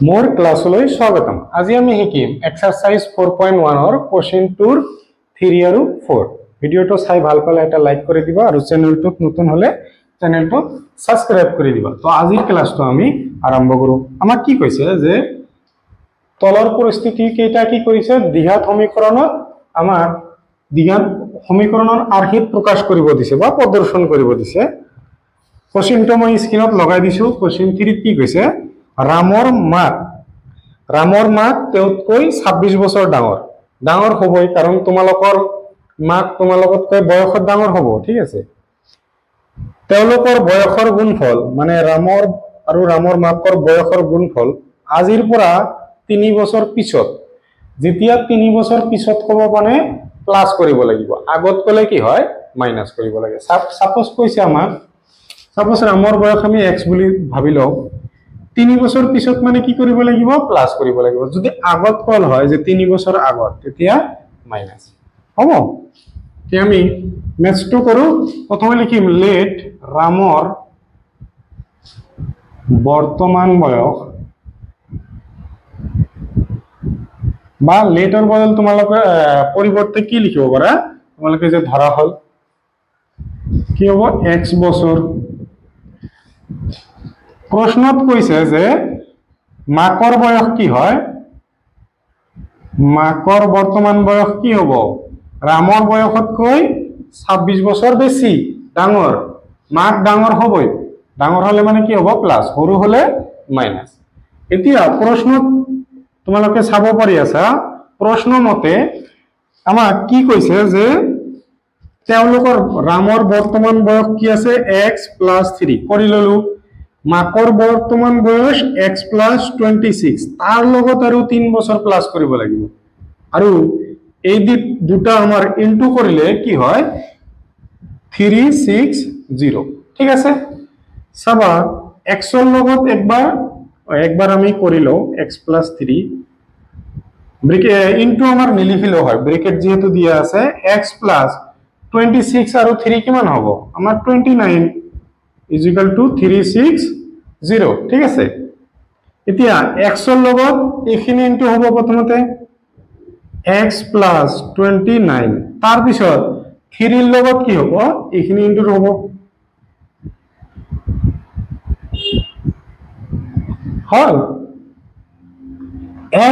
मोर क्लासলৈ स्वागतम। আজি আমি শিকিম এক্সাৰসাইজ 4.1 ৰ কোশ্চেন 2 3 আৰু 4। ভিডিওটো চাই ভাল পালে এটা লাইক কৰি দিবা আৰু চেনেলটোত নতুন হলে চেনেলটো সাবস্ক্ৰাইব কৰি দিবা। তো আজিৰ ক্লাসটো আমি আৰম্ভ কৰো। আমাক কি কৈছে যে তলৰ পৰিস্থিতি কেইটা কি কৰিছে দ্বিঘাত সমীকৰণত আমাৰ দ্বিঘাত সমীকৰণৰ আৰ্হিত প্ৰকাশ কৰিব দিছে বা প্ৰদৰ্শন কৰিব দিছে। কোশ্চেনটো মই স্ক্ৰিনত লগাই দিছো। কোশ্চেন 3 কি কৈছে रामर माक तेतকৈ 26 বছৰ ডাঙৰ হ'বই কাৰণ তোমালোকৰ মাক তোমালোকতকৈ বয়সত ডাঙৰ হ'ব। ঠিক আছে, তেওঁলোকৰ বয়সৰ গুণফল মানে ৰামৰ আৰু ৰামৰ মাকৰ বয়সৰ গুণফল আজিৰ পৰা 3 বছৰ পিছত যেতিয়া 3 বছৰ পিছত হ'ব মানে প্লাস কৰিব লাগিব। আগত কলে কি হয় মাইনাস কৰিব লাগে। সাপোজ কৈছে আমাক সাপোজ ৰামৰ বয়স আমি x বুলি ভাবি লও 3 বছৰ পিছত মানে কি কৰিব লাগিব প্লাস কৰিব লাগিব। যদি আগত কল হয় যে 3 বছৰ আগত তেতিয়া মাইনাস হ'ব। তে আমি মেথছটো কৰো। প্ৰথমে লিখিম লেট ৰামৰ বৰ্তমান বয়স বা লেটৰ বদল তোমালোকে পৰিৱৰ্তে কি লিখিব পাৰা তোমালোকে যে ধৰা হল কি হ'ব x বছৰ। প্ৰশ্নত কৈছে যে মাকৰ বয়স কি হয় মাকৰ বৰ্তমান বয়স কি হ'ব ৰামৰ বয়সতকৈ 26 বছৰ বেছি ডাঙৰ। মাক ডাঙৰ হ'বই, ডাঙৰ হলে মানে কি হ'ব প্লাস, সৰু হলে মাইনাস। এতিয়া প্ৰশ্নত তোমালোকে চাব পাৰি আছা প্ৰশ্ন মতে আমাক কি কৈছে যে তেওঁলোকৰ ৰামৰ বৰ্তমান বয়স কি আছে x + 3 কৰি ললো। মাকৰ বৰ্তমান বয়স x + 26 তাৰ লগত আৰু 3 বছৰ প্লাস কৰিব লাগিব আৰু এই দুটা আমাৰ ইনটু কৰিলে কি হয় 360। ঠিক আছে, চাবা x ৰ লগত একবাৰ আমি কৰিলো x + 3 ব্ৰেকেট ইনটু আমাৰ নিলিখিলেও হয় ব্ৰেকেট যেহেতু দিয়া আছে x + 26 আৰু 3 কিমান হ'ব আমাৰ 29 = 360। ঠিক আছে, এতিয়া x ৰ লগত এইখিনি ইনটু হ'ব প্ৰথমতে x + 29 তাৰ পিছত 3 ৰ লগত কি হ'ব এইখিনি ইনটু হ'ব হল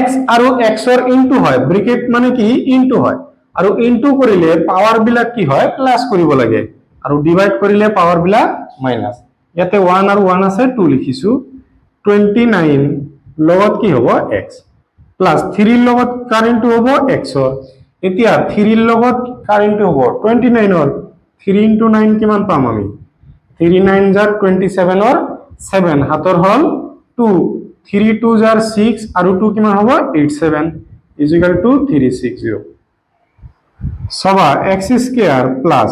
x আৰু x ৰ ইনটু হয় ব্ৰেকেট মানে কি ইনটু হয় আৰু ইনটু কৰিলে পাৱাৰ বিলাক কি হয় প্লাস কৰিব লাগে আৰু ডিভাইড কৰিলে পাৱাৰ বিলাক মাইনাস। ইয়াতে 1 আৰু 1 আছে 2 লিখিছো। 29 লগত কি হ'ব x প্লাস 3 ৰ লগত কাৰেন্ট হ'ব x ৰ। এতিয়া 3 ৰ লগত কাৰেন্ট হ'ব 29 ৰ 3 * 9 কিমান পাম আমি 3 * 9 = 27 ৰ 7 হাতৰ হল 2 3 * 2 = 6 আৰু 2 কিমান হ'ব 87 = 360। সবা x² প্লাস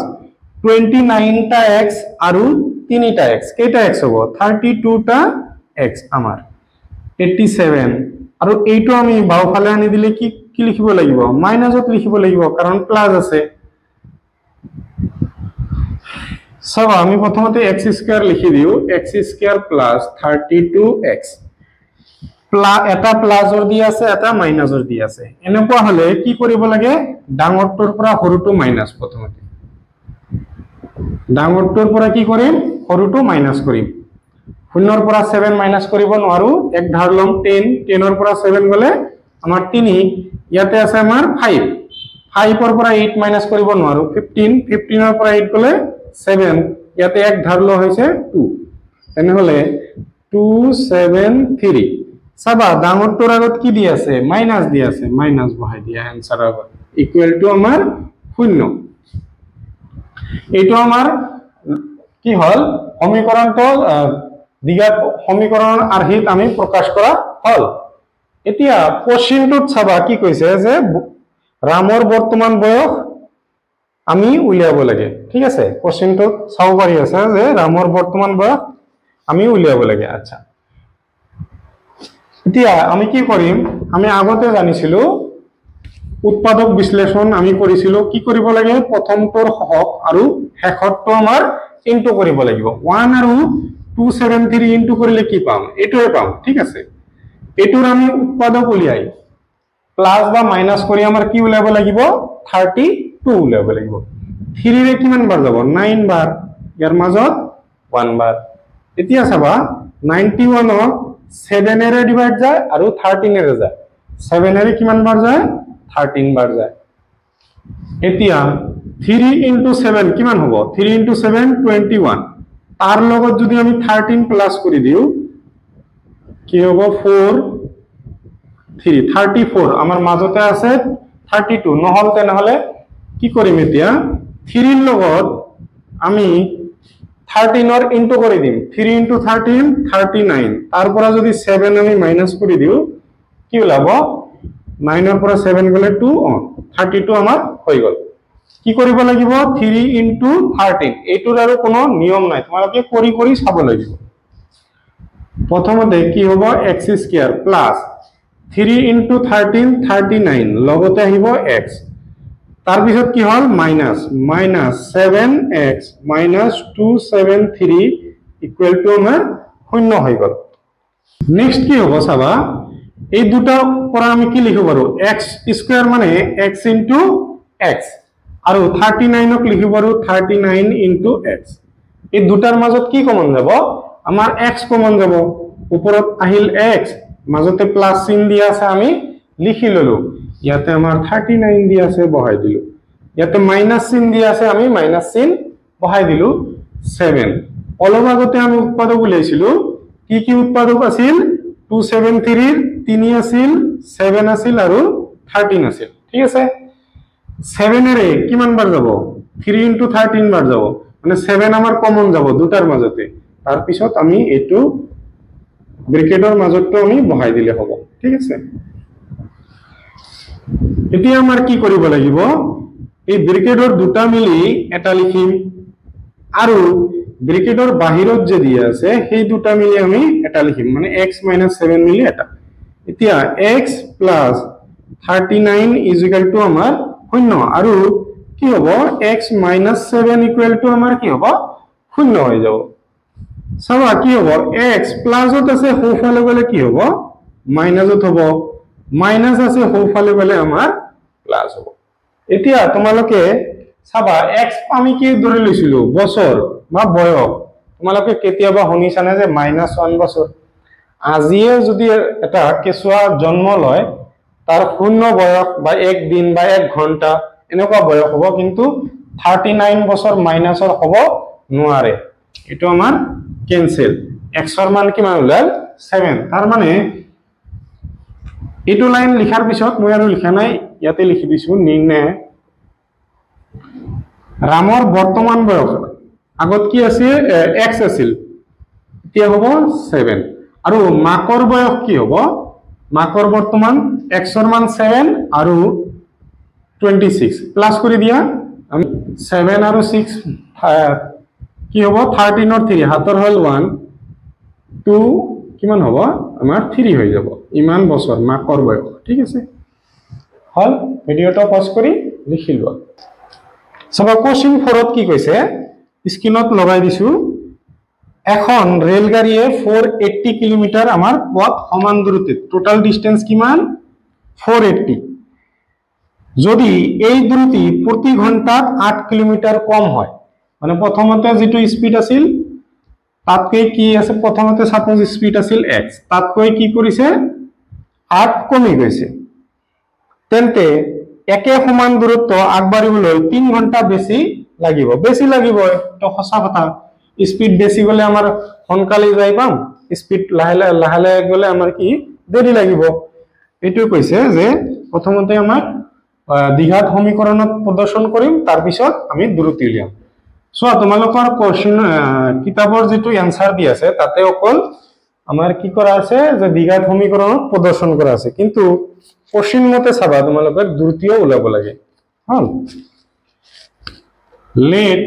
29 টা x আৰু 3 টা x কেইটা x হ'ব 32 টা x আমাৰ 87 আৰু এইটো আমি বাওফালে আনি দিলে কি কি লিখিব লাগিব মাইনাসত লিখিব লাগিব কাৰণ প্লাস আছে। সব আমি প্ৰথমতে x² লিখি দিও x² প্লাস 32x এটা প্লাসৰ দি আছে এটা মাইনাসৰ দি আছে। এনেকুৱা হলে কি কৰিব লাগে ডাঙৰটোৰ পৰা সৰুটো মাইনাস প্ৰথমতে ডাঙৰটোৰ পৰা কি কৰিম সৰুটো মাইনাস কৰিম। 0 ৰ পৰা 7 মাইনাস কৰিব নোৱাৰো এক ধাৰ লম 10 10 ৰ পৰা 7 গলে আমাৰ 3 ইয়াতে আছে আমাৰ 5 5 ৰ পৰা 8 মাইনাস কৰিব নোৱাৰো 15 15 ৰ পৰা 8 গলে 7 ইয়াতে এক ধাৰ ল হৈছে 2 তেনে হলে 273 সাবা ডাঙৰটোৰ আগত কি দি আছে মাইনাস দি আছে মাইনাস বহাই দিয়া आंसर হ'ব ইকুৱেল টু আমাৰ 0। এইটো আমাৰ কি হল সমীকৰণটো দ্বিঘাত সমীকৰণৰ আৰ্হিত আমি প্ৰকাশ কৰা হল। এতিয়া কোশ্চেনটোত চাবা কি কৈছে যে ৰামৰ বৰ্তমান বয়স আমি উলিয়াব লাগে। ঠিক আছে, কোশ্চেনটোত চাব পাৰি আছে যে ৰামৰ বৰ্তমান বয়স আমি উলিয়াব লাগে। আচ্ছা, এতিয়া আমি কি কৰিম আমি আগতে জানিছিলো উৎপাদক বিশ্লেষণ আমি কৰিছিলো কি কৰিব লাগে প্ৰথমটোৰ হক আৰু শেষৰটো আমাৰ ইনটু কৰিব লাগিব 1 আৰু 273 ইনটু কৰিলে কি পাম এইটোৱে পাম। ঠিক আছে, এটুৰ আমি উৎপাদক উলিয়াই প্লাস বা মাইনাস কৰি আমাৰ কি উলাব লাগিব 32 উলাব লাগিব 3 ৰে কিমান বাৰ যাব 9 বাৰ ইয়াৰ মাজত 1 বাৰ এতিয়া চাবা 91 ক 7 এৰে ডিভাইড যায় আৰু 13 এৰে যায় 7 এৰে কিমান বাৰ যায় 13 বাৰ যায় এতিয়া 3 into 7 কিমান হ'ব 3 into 7 21 তার লগত যদি আমি 13 প্লাস কৰি দিও কি হ'ব 4 3 34 আমাৰ মাজতে আছে 32 নহল তেনেহলে কি কৰিম এতিয়া 3 এৰ লগত আমি 13 এৰ ইনটু কৰি দিম 3 into 13 39 তাৰপৰ যদি 7 আমি মাইনাস কৰি দিও কি ওলাব 9 এৰ পৰা 7 গলে 2 32 আমাৰ হৈ গল কি কৰিব লাগিব 3 into 13 এইটোৰ আৰু কোনো নিয়ম নাই তোমালোকে কৰি কৰি চাব লাগিব প্ৰথমতে কি হ'ব x স্কয়াৰ প্লাস 3 into 13 39 লগতে আহিব x তাৰ পিছত কি হল মাইনাস 7x 273 ইকুৱেল টু আমাৰ শূন্য হৈ গল নেক্সট কি হ'ব চাবা এই দুটা পৰা আমি কি লিখিব পাৰো x স্কয়াৰ মানে x into x আৰু 39 ক লিখিব পাৰো 39 into x এই দুটাৰ মাজত কি কমন যাব আমাৰ x কমন যাব ওপৰত আহিল x মাজতে প্লাস চিন দিয়া আছে আমি লিখি ললো ইয়াতে আমাৰ 39 দিয়া আছে বহাই দিলো ইয়াতে মাইনাস চিন দিয়া আছে আমি মাইনাস চিন বহাই দিলো 7 অলপ আগতে আমি উৎপাদক উলাইছিলো কি উৎপাদক আছিল 273 ৰ 3 আছিল 7 আছিল আৰু 13 আছিল ঠিক আছে 7 এৰে কিমান বাৰ যাব 3 into 13 বাৰ যাব মানে 7 আমাৰ কমন যাব দুটাৰ মাজতে তাৰ পিছত আমি এটো ব্ৰ্যাকেটৰ মাজতো আমি বহাই দিলে হ'ব ঠিক আছে এতিয়া আমাৰ কি কৰিব লাগিব এই ব্ৰ্যাকেটৰ দুটা মিলি এটা লিখিম আৰু ব্ৰ্যাকেটৰ বাহিৰত যে দিয়া আছে সেই দুটা মিলি আমি এটা লিখিম মানে x - 7 মিলি এটা এতিয়া x + 39 = আমাৰ শূন্য আৰু কি হ'ব x - 7 = আমাৰ কি হ'ব শূন্য হৈ যাব চাবা কি হ'ব x প্লাসত আছে হোফালে গলে কি হ'ব মাইনাসত হ'ব মাইনাস আছে হোফালে গলে আমাৰ প্লাস হ'ব এতিয়া তোমালোকে চাবা x আমি কি ধৰি লৈছিলো বছৰ বা বয়স তোমালোকে কেতিয়াবা শুনিছানে যে -1 বছৰ আজিয়ে যদি এটা কেঁচুৱা জন্ম লয় তাৰ শূন্য বয়স বা 1 দিন বা 1 ঘন্টা এনেকুৱা বয়স হ'ব কিন্তু 39 বছৰ মাইনাসৰ হ'ব নোৱাৰে এটো আমাৰ ক্যান্সেল x এৰ মান কিমান ওলাল 7 তাৰ মানে এটো লাইন লিখাৰ পিছত মই আৰু লিখা নাই ইয়াতে লিখি দিছো নিৰ্ণয় ৰামৰ বৰ্তমান বয়স আগত কি আছিল x আছিল এতিয়া হ'ব 7 আৰু মাকৰ বয়স কি হ'ব মাকৰ বৰ্তমান x এৰ মান 7 আৰু 26 প্লাস কৰি দিয়া 7 আৰু 6 কি হ'ব 13 और 3 হাতৰ হল 1 2 কিমান হ'ব আমাৰ 3 হৈ যাব ইমান বছৰ মাকৰ বয়স ঠিক আছে হল ভিডিওটো পজ কৰি লিখিলো সব কোশ্চেন 4 ত কি কৈছে স্ক্রিনত লগাই দিছো এখন রেলগাড়িয়ে 480 কিলোমিটার আমার পথ সমান দূরত্বে টোটাল ডিসটেন্স কিমান 480 যদি এই দূরত্ব প্রতি ঘন্টাত 8 কিলোমিটার কম হয় মানে প্রথমতে যেটো স্পিড আছিল তাতকৈ কি আছে প্রথমতে সাপোজ স্পিড আছিল x তাতকৈ কি কৰিছে 8 কমি গৈছে তেন্তে একে সমান দূরত্ব আগবাঢ়িবলৈ 3 ঘন্টা বেছি লাগিব তো সঁচা কথা স্পিড বেছি গলে আমাৰ সোনকালে যাই পাম স্পিড লাহে গলে আমাৰ কি দেৰি লাগিব এটো কৈছে যে প্ৰথমতে আমাৰ দ্বিঘাত সমীকৰণত প্ৰদৰ্শন কৰিম তাৰ পিছত আমি দূৰত্ব উলিয়াম সো তোমালোকৰ কোশ্চেন কিতাপৰ যেটো আনসাৰ দি আছে তাতে অকল আমাৰ কি কৰা আছে যে দ্বিঘাত সমীকৰণত প্ৰদৰ্শন কৰা আছে কিন্তু কোশ্চেন মতে চাবা তোমালোকৰ দূৰত্ব উলাব লাগে হল লেট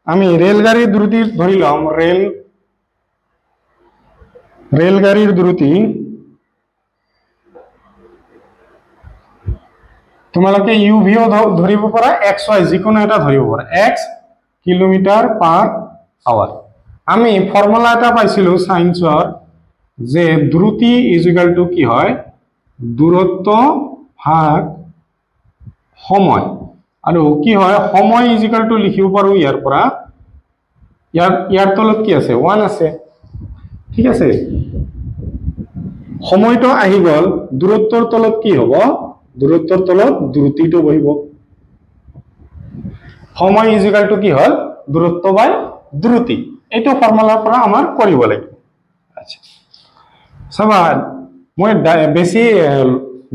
আমি রেলগাড়ির দ্রুতি ধরিলাম রেলগাড়ির দ্রুতি তোমালোকে ইউভিও ধরিব পারা এক্স ওয়াই যিকোনো এটা ধরিব পারা x কিলোমিটার পার আওয়ার আমি ফর্মুলা এটা পাইছিলো সায়েন্সৰ যে দ্ৰুতি ইজ ইকুয়াল টু কি হয় দূৰত্ব ভাগ সময় আৰু কি হয় সময় ইজ ইকুয়াল টু লিখিব পাৰো ইয়াৰ পৰা ইয়াৰ তলত কি আছে 1 আছে ঠিক আছে সময়টো আহি গল দূৰত্বৰ তলত কি হ'ব দূৰত্বৰ তলত দ্ৰুতিটো বহিব সময় ইজ ইকুয়াল টু কি হল দূৰত্ব বাই দ্ৰুতি এইটো ফৰ্মুলাৰ পৰা আমাৰ কৰিব লাগিব আচ্ছা সবা মই বেছি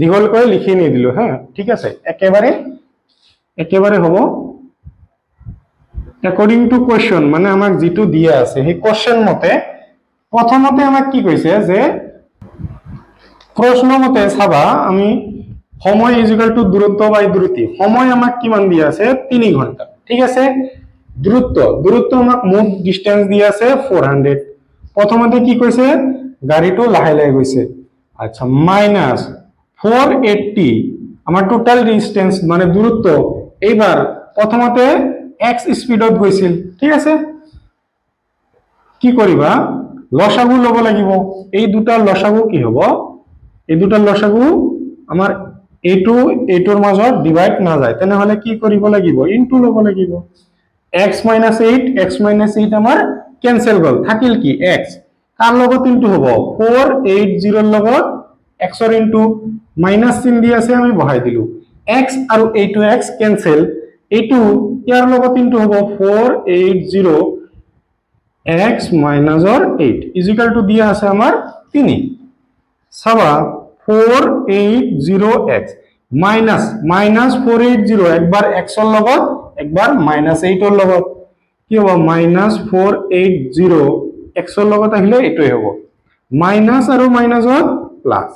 দীঘল কৰি লিখি নি দিলো হ্যাঁ ঠিক আছে একেবাৰে হ'ব according to question মানে আমাক যেটো দিয়া আছে সেই কোশ্চেন মতে প্ৰথমতে আমাক কি কৈছে যে প্ৰশ্ন মতে চাবা আমি সময় ইজ ইকুয়াল টু দূৰত্ব বাই দ্ৰুতি সময় আমাক কিমান দিয়া আছে 3 ঘন্টা ঠিক আছে দূৰত্ব আমাক মুভ ডিসটেন্স দিয়া আছে 400 প্ৰথমতে কি কৈছে গাড়ীটো লাহে লাহে গৈছে আচ্ছা মাইনাস 480 আমাৰ টোটাল ডিসটেন্স মানে দূৰত্ব এইবাৰ প্ৰথমতে x স্পিডত গৈছিল ঠিক আছে কি কৰিবা লসাগু লব লাগিব এই দুটা লসাগু কি হ'ব এই দুটা লসাগু আমাৰ এইটোৰ মাজত ডিভাইড না যায় তেনে হলে কি কৰিব লাগিব ইনটু লব লাগিব x - 8 আমাৰ ক্যান্সেল গল থাকিল কি x কাৰ লগত ইনটু হ'ব 480 ৰ লগত x ৰ ইনটু মাইনাস চিন দি আছে আমি বহাই দিলু x আৰু এইটো x ক্যান্সেল এইটো ইয়াৰ লগত ইনটু হ'ব 480 x minus or 8 is equal to দিয়া আছে আমাৰ 3 সাবা 480x minus 480 একবাৰ x ৰ লগত একবাৰ -8 ৰ লগত কি হ'ব -480 x ৰ লগত আহিলে এটোই হ'ব মাইনাস আৰু মাইনাসত প্লাস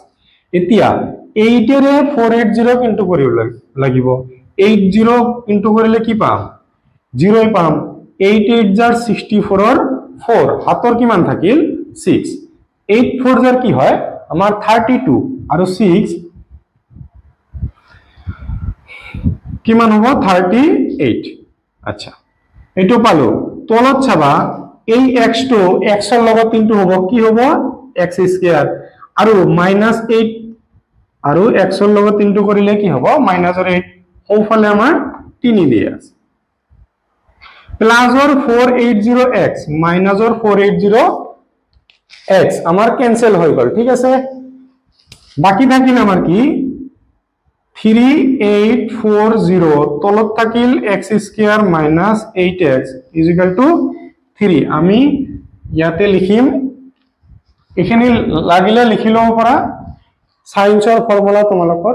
এতিয়া 8 ৰে 480 ইনটু কৰিব লাগিব 80 ইনটু কৰিলে কি পাম 0 পাম 8 8 jar 64 ৰ 4 হাতৰ কিমান থাকিল 6 8 4 jar কি হয় আমাৰ 32 আৰু 6 কিমান হ'ব 38 আচ্ছা এটো পালো তলত চাবা এই x টো x ৰ লগত ইনটু হ'ব কি হ'ব x স্কয়াৰ আৰু -8 আৰু x ৰ লগত ইনটু কৰিলে কি হ'ব -8 ওফালে আমাৰ 3 দিয়া আছে plus or 480x minus or 480x আমার ক্যান্সেল হয়ে গেল ঠিক আছে বাকি থাকিল আমার কি 3840 তলত থাকিল x square minus 8x is equal to 3 আমি ইয়াতে লিখিম এখানে লাগিলে লিখিলো পৰা সাইন্সৰ ফৰ্মুলা তোমালোকৰ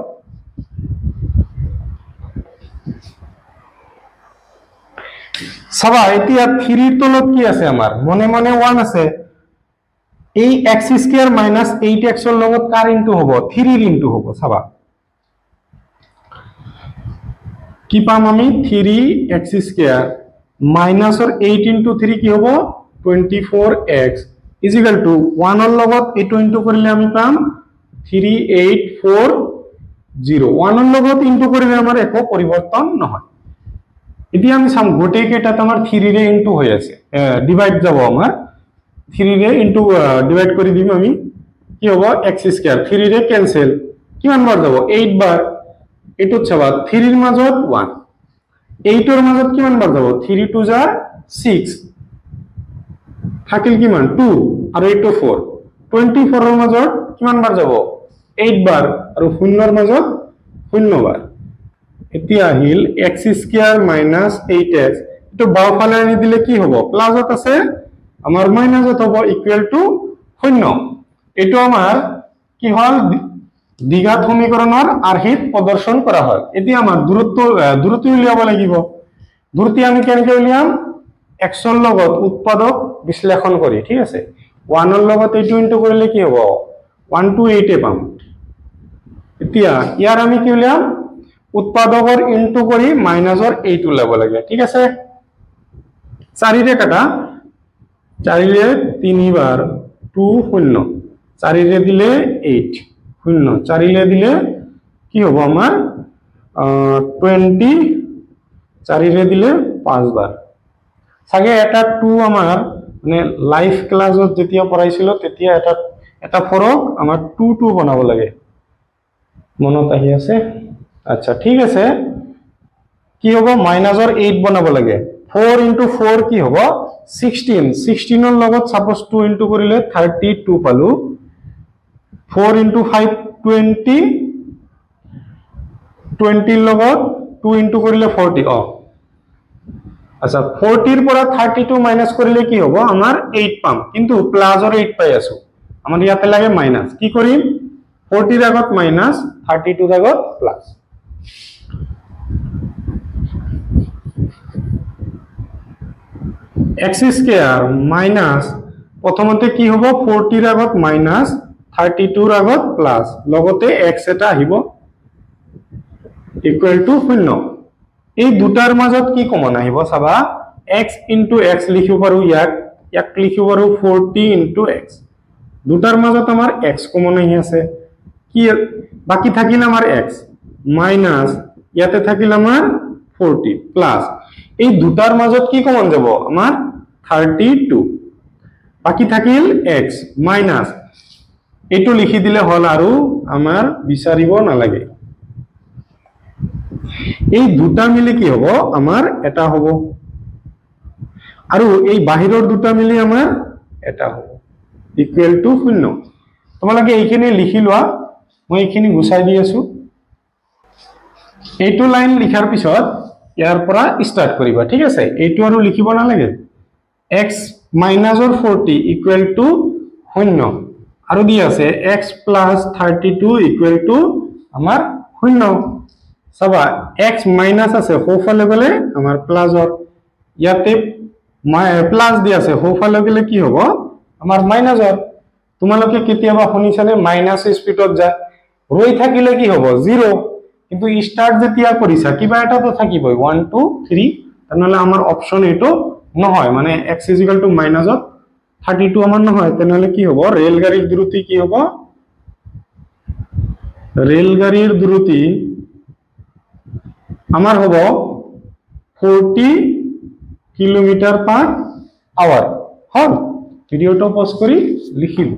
সাবা এতিয়া 3 ৰ তলত কি আছে আমাৰ মনে মনে 1 আছে এই x স্কয়াৰ minus 8x ৰ লগত কাৰ ইনটু হ'ব 3 ৰ ইনটু হ'ব সাবা কি পাম আমি 3x square minus or 8 into 3 কি হ'ব 24x is equal to 1 ৰ লগত এটো ইনটু কৰিলে আমি পাম 3840 1 ৰ লগত ইনটু কৰিলে আমাৰ একো পৰিৱৰ্তন নহয় এতিয়া আমি সাম গোটে কেটা আমাৰ 3 ৰে ইনটু হৈ আছে ডিভাইড যাব আমাৰ 3 ৰে ইনটু ডিভাইড কৰি দিম আমি কি হ'ব x স্কয়াৰ 3 ৰে ক্যান্সেল কিমান বাৰ যাব 8 বাৰ এটো চাবা 3 ৰ মাজত 1 8 ৰ মাজত কিমান বাৰ যাব 3 2 jar 6 থাকিল কিমান 2 আৰু এটো 4 24 ৰ মাজত কিমান বাৰ যাব 8 বাৰ আৰু 0 ৰ মাজত 0 বাৰ এতিয়া আহিল x স্কয়ার minus 8x এটো বাওফালে আনি দিলে কি হ'ব প্লাসত আছে আমাৰ মাইনাসত হ'ব ইকুয়াল টু 0 এটো আমাৰ কি হল দ্বিঘাত সমীকৰণৰ আৰ্হিত প্ৰদৰ্শন কৰা হয় এতিয়া আমাৰ দূৰত্ব উলিয়াব লাগিব দূৰত্ব আমি কেনেকৈ উলিয়াম x ৰ লগত উৎপাদক বিশ্লেষণ কৰি ঠিক আছে 1 ৰ লগত এইটো ইনটু কৰিলে কি হ'ব 128 এ পাম এতিয়া ইয়াৰ আমি কি উলিয়াম উৎপাদকৰ ইনটু কৰি মাইনাসৰ 8 উলাব লাগে ঠিক আছে 4 ৰে কাটা 4 ৰে 3 বাৰ 2 0 4 ৰে দিলে 8 0 4 ৰে দিলে কি হ'ব আমাৰ 20 4 ৰে দিলে 5 বাৰ সাগে এটা 2 আমাৰ মানে লাইভ ক্লাছত যেতিয়া পঢ়াইছিল তেতিয়া এটা এটা ফৰক আমাৰ 2 2 বনাব লাগে মনত আহি আছে আচ্ছা ঠিক আছে কি হ'ব মাইনাসৰ 8 বনাব লাগে 4 into 4 কি হ'ব 16 16 ৰ লগত সাপোজ 2 into কৰিলে 32 পালো 4 into 5 20 20 ৰ লগত 2 into কৰিলে 40 আচ্ছা 40 ৰ পৰা 32 মাইনাস কৰিলে কি হ'ব আমাৰ 8 পাম কিন্তু প্লাসৰ 8 পাই আছো আমাৰ ইয়াতে লাগে মাইনাস কি কৰিম 40 ৰ আগত মাইনাস 32 ৰ আগত প্লাস x স্কয়াৰ মাইনাস প্ৰথমতে কি হ'ব 40 ৰ আগত মাইনাস 32 ৰ আগত প্লাস লগতে x এটা আহিব ইকুয়াল টু 0 এই দুটাৰ মাজত কি কমন আহিব চাবা x into x লিখিব পাৰো ইয়াক লিখিব পাৰো 40 into x দুটাৰ মাজত আমাৰ x কমন আহি আছে কি বাকি থাকিল আমাৰ x মাইনাস ইয়াতে থাকিল আমাৰ 40 প্লাস এই দুটাৰ মাজত কি কমন যাব আমাৰ 32 বাকি থাকিল x মাইনাস এটো লিখি দিলে হল আৰু আমাৰ বিচাৰিব নালাগে এই দুটা মিলি কি হ'ব আমাৰ এটা হ'ব আৰু এই বাহিৰৰ দুটা মিলি আমাৰ এটা হ'ব ইকুয়াল টু 0 তোমালোকে এইখিনি লিখি লোৱা মই এইখিনি গুছাই দি আছো এইটো লাইন লিখাৰ পিছত ইয়াৰ পৰা স্টাৰ্ট কৰিবা ঠিক আছে এইটো আৰু লিখিব নালাগে x মাইনাসৰ 40 ইকুয়াল টু 0 আৰু দি আছে x plus 32 ইকুয়াল টু আমাৰ 0 সবা x মাইনাস আছে হোফালে গলে আমাৰ প্লাসৰ ইয়াতে প্লাস দি আছে হোফালে গলে কি হ'ব আমাৰ মাইনাসৰ তোমালোকে কেতিয়াবা শুনিছানে মাইনাস স্পিডত যায় ৰৈ থাকিলে কি হ'ব 0 কিন্তু স্টাৰ্ট যেতিয়া কৰিছা কিবা এটা তো থাকিবই 1 2 3 তাহলে আমাৰ অপশন এটো নহয় মানে x মাইনাসত 32 আমাৰ নহয় তাহলে কি হ'ব ৰেলগাড়ীৰ দ্ৰুতি কি হ'ব ৰেলগাড়ীৰ দ্ৰুতি আমাৰ হব 40 কিলোমিটাৰ পাৰ আওয়াৰ হল ভিডিওটা পজ কৰি লিখিল